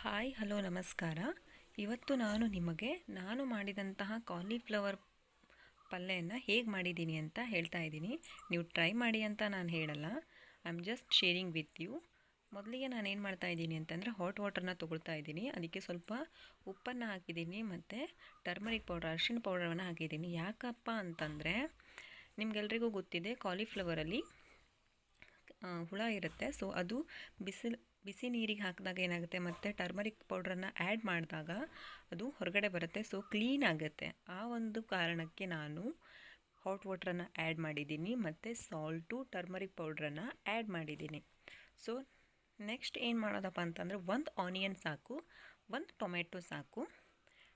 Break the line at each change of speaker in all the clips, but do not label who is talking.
Hi hello ನಮಸ್ಕಾರ. ಇವತ್ತು ನಾನು ಮಾಡಿದಂತಹ ಕಾಲಿಫ್ಲವರ್ ಪಲ್ಯನ ಹೇಗೆ ಮಾಡಿದ್ದೀನಿ ಅಂತ ಹೇಳ್ತಾ ಇದ್ದೀನಿ. ನೀವು ಟ್ರೈ ಮಾಡಿ ಅಂತ ನಾನು ಹೇಳಲ್ಲ, I am just sharing with you. ಮೊದಲಿಗೆ ನಾನು ಏನು ಮಾಡ್ತಾಯಿದ್ದೀನಿ ಅಂತಂದರೆ ಹಾಟ್ ವಾಟರ್ನ ತೊಗೊಳ್ತಾ ಇದ್ದೀನಿ. ಅದಕ್ಕೆ ಸ್ವಲ್ಪ ಉಪ್ಪನ್ನು ಹಾಕಿದ್ದೀನಿ ಮತ್ತು ಟರ್ಮರಿಕ್ ಪೌಡರ್, ಅರಿಶಿಣ ಪೌಡರನ್ನು ಹಾಕಿದ್ದೀನಿ. ಯಾಕಪ್ಪ ಅಂತಂದರೆ ನಿಮಗೆಲ್ರಿಗೂ ಗೊತ್ತಿದೆ ಕಾಲಿಫ್ಲವರಲ್ಲಿ ಹುಳ ಇರುತ್ತೆ. ಸೊ ಅದು ಬಿಸಿ ನೀರಿಗೆ ಹಾಕಿದಾಗ ಏನಾಗುತ್ತೆ, ಮತ್ತು ಟರ್ಮರಿಕ್ ಪೌಡ್ರನ್ನು ಆ್ಯಡ್ ಮಾಡಿದಾಗ ಅದು ಹೊರಗಡೆ ಬರುತ್ತೆ. ಸೊ ಕ್ಲೀನ್ ಆಗುತ್ತೆ. ಆ ಒಂದು ಕಾರಣಕ್ಕೆ ನಾನು ಹಾಟ್ ವಾಟ್ರನ್ನು ಆ್ಯಡ್ ಮಾಡಿದ್ದೀನಿ ಮತ್ತು ಸಾಲ್ಟು, ಟರ್ಮರಿಕ್ ಪೌಡ್ರನ್ನು ಆ್ಯಡ್ ಮಾಡಿದ್ದೀನಿ. ಸೊ ನೆಕ್ಸ್ಟ್ ಏನು ಮಾಡೋದಪ್ಪ ಅಂತಂದರೆ, ಒಂದು ಆನಿಯನ್ ಸಾಕು, ಒಂದು ಟೊಮೆಟೊ ಸಾಕು,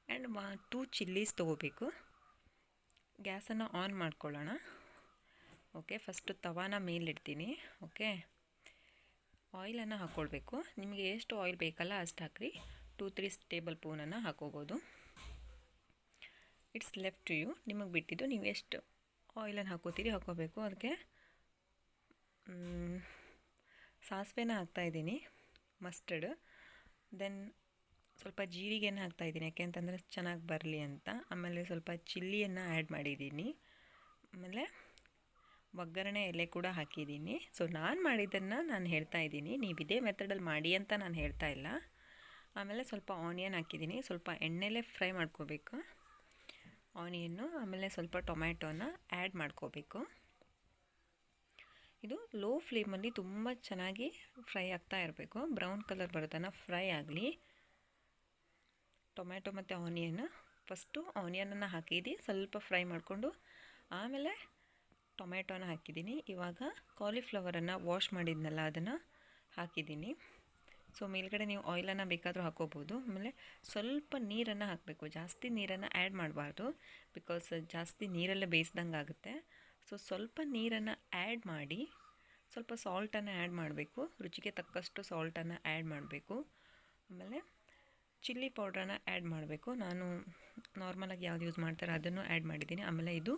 ಆ್ಯಂಡ್ 2 ಚಿಲ್ಲೀಸ್ ತೊಗೋಬೇಕು. ಗ್ಯಾಸನ್ನು ಆನ್ ಮಾಡ್ಕೊಳ್ಳೋಣ. ಓಕೆ, ಫಸ್ಟು ತವಾನ ಮೇಲಿಡ್ತೀನಿ. ಓಕೆ, ಆಯಿಲನ್ನು ಹಾಕ್ಕೊಳ್ಬೇಕು. ನಿಮಗೆ ಎಷ್ಟು ಆಯಿಲ್ ಬೇಕಲ್ಲ ಅಷ್ಟು ಹಾಕ್ರಿ. 2-3 ಟೇಬಲ್ ಸ್ಪೂನನ್ನು ಹಾಕೋಬೋದು. ಇಟ್ಸ್ ಲೆಫ್ಟ್ ಟು ಯು, ನಿಮಗೆ ಬಿಟ್ಟಿದ್ದು. ನೀವು ಎಷ್ಟು ಆಯಿಲನ್ನು ಹಾಕೋಬೇಕು. ಅದಕ್ಕೆ ಸಾಸಿವೆನ ಹಾಕ್ತಾಯಿದ್ದೀನಿ, ಮಸ್ಟರ್ಡ್. ದೆನ್ ಸ್ವಲ್ಪ ಜೀರಿಗೆನ ಹಾಕ್ತಾಯಿದ್ದೀನಿ, ಯಾಕೆ ಅಂತಂದರೆ ಚೆನ್ನಾಗಿ ಬರಲಿ ಅಂತ. ಆಮೇಲೆ ಸ್ವಲ್ಪ ಚಿಲ್ಲಿಯನ್ನು ಆ್ಯಡ್ ಮಾಡಿದ್ದೀನಿ. ಆಮೇಲೆ ಒಗ್ಗರಣೆ ಎಲೆ ಕೂಡ ಹಾಕಿದ್ದೀನಿ. ಸೊ ನಾನು ಮಾಡಿದ್ದನ್ನು ನಾನು ಹೇಳ್ತಾ ಇದ್ದೀನಿ, ನೀವು ಇದೇ ಮೆಥಡಲ್ಲಿ ಮಾಡಿ ಅಂತ ನಾನು ಹೇಳ್ತಾ ಇಲ್ಲ. ಆಮೇಲೆ ಸ್ವಲ್ಪ ಆನಿಯನ್ ಹಾಕಿದ್ದೀನಿ. ಸ್ವಲ್ಪ ಎಣ್ಣೆಲೇ ಫ್ರೈ ಮಾಡ್ಕೋಬೇಕು ಆನಿಯನ್ನು. ಆಮೇಲೆ ಸ್ವಲ್ಪ ಟೊಮ್ಯಾಟೋನ ಆ್ಯಡ್ ಮಾಡ್ಕೋಬೇಕು. ಇದು ಲೋ ಫ್ಲೇಮಲ್ಲಿ ತುಂಬ ಚೆನ್ನಾಗಿ ಫ್ರೈ ಆಗ್ತಾ ಇರಬೇಕು. ಬ್ರೌನ್ ಕಲರ್ ಬರೋತನ ಫ್ರೈ ಆಗಲಿ. ಟೊಮ್ಯಾಟೊ ಮತ್ತು ಆನಿಯನ್, ಫಸ್ಟು ಆನಿಯನನ್ನು ಹಾಕಿದ್ದು ಸ್ವಲ್ಪ ಫ್ರೈ ಮಾಡಿಕೊಂಡು ಆಮೇಲೆ ಟೊಮೆಟೊನ ಹಾಕಿದ್ದೀನಿ. ಇವಾಗ ಕಾಲಿಫ್ಲವರನ್ನು ವಾಶ್ ಮಾಡಿದ್ನಲ್ಲ ಅದನ್ನು ಹಾಕಿದ್ದೀನಿ. ಸೊ ಮೇಲ್ಗಡೆ ನೀವು ಆಯಿಲನ್ನು ಬೇಕಾದರೂ ಹಾಕೋಬೋದು. ಆಮೇಲೆ ಸ್ವಲ್ಪ ನೀರನ್ನು ಹಾಕಬೇಕು, ಜಾಸ್ತಿ ನೀರನ್ನು ಆ್ಯಡ್ ಮಾಡಬಾರ್ದು, ಬಿಕಾಸ್ ಜಾಸ್ತಿ ನೀರಲ್ಲೇ ಬೇಯಿಸ್ದಂಗೆ ಆಗುತ್ತೆ. ಸೊ ಸ್ವಲ್ಪ ನೀರನ್ನು ಆ್ಯಡ್ ಮಾಡಿ, ಸ್ವಲ್ಪ ಸಾಲ್ಟನ್ನು ಆ್ಯಡ್ ಮಾಡಬೇಕು, ರುಚಿಗೆ ತಕ್ಕಷ್ಟು ಸಾಲ್ಟನ್ನು ಆ್ಯಡ್ ಮಾಡಬೇಕು. ಆಮೇಲೆ ಚಿಲ್ಲಿ ಪೌಡ್ರನ್ನು ಆ್ಯಡ್ ಮಾಡಬೇಕು. ನಾನು ನಾರ್ಮಲಾಗಿ ಯಾವ್ದು ಯೂಸ್ ಮಾಡ್ತಾರೆ ಅದನ್ನು ಆ್ಯಡ್ ಮಾಡಿದ್ದೀನಿ. ಆಮೇಲೆ ಇದು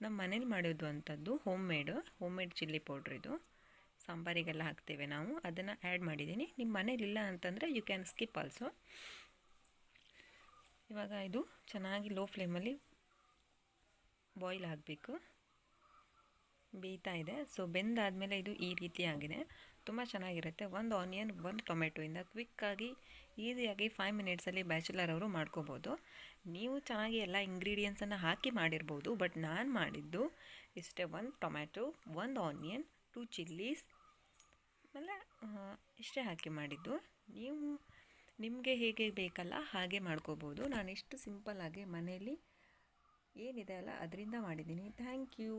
ನಮ್ಮ ಮನೇಲಿ ಮಾಡಿದ್ದು ಅಂಥದ್ದು ಹೋಮ್ ಮೇಡ್ ಚಿಲ್ಲಿ ಪೌಡ್ರ್. ಇದು ಸಾಂಬಾರಿಗೆಲ್ಲ ಹಾಕ್ತೇವೆ ನಾವು, ಅದನ್ನು ಆ್ಯಡ್ ಮಾಡಿದ್ದೀನಿ. ನಿಮ್ಮ ಮನೇಲಿಲ್ಲ ಅಂತಂದರೆ ಯು ಕ್ಯಾನ್ ಸ್ಕಿಪ್ ಆಲ್ಸೋ. ಇವಾಗ ಇದು ಚೆನ್ನಾಗಿ ಲೋ ಫ್ಲೇಮಲ್ಲಿ ಬಾಯ್ಲ್ ಆಗಬೇಕು, ಬೇಯ್ತಾ ಇದೆ. ಸೊ ಬೆಂದಾದಮೇಲೆ ಇದು ಈ ರೀತಿ ಆಗಿದೆ, ತುಂಬ ಚೆನ್ನಾಗಿರುತ್ತೆ. ಒಂದು ಆನಿಯನ್, ಒಂದು ಟೊಮೆಟೊಯಿಂದ ಕ್ವಿಕ್ಕಾಗಿ ಈಸಿಯಾಗಿ 5 ಮಿನಿಟ್ಸಲ್ಲಿ ಬ್ಯಾಚುಲರ್ ಅವರು ಮಾಡ್ಕೋಬೋದು. ನೀವು ಚೆನ್ನಾಗಿ ಎಲ್ಲ ಇಂಗ್ರೀಡಿಯೆಂಟ್ಸನ್ನು ಹಾಕಿ ಮಾಡಿರ್ಬೋದು, ಬಟ್ ನಾನು ಮಾಡಿದ್ದು ಇಷ್ಟೇ: 1 ಟೊಮ್ಯಾಟೊ, 1 ಆನಿಯನ್, 2 ಚಿಲ್ಲೀಸ್, ಆಮೇಲೆ ಇಷ್ಟೇ ಹಾಕಿ ಮಾಡಿದ್ದು. ನಿಮಗೆ ಹೇಗೆ ಬೇಕಲ್ಲ ಹಾಗೆ ಮಾಡ್ಕೋಬೋದು. ನಾನು ಇಷ್ಟು ಸಿಂಪಲ್ಲಾಗಿ ಮನೆಯಲ್ಲಿ ಏನಿದೆ ಅಲ್ಲ ಅದರಿಂದ ಮಾಡಿದ್ದೀನಿ. Thank you.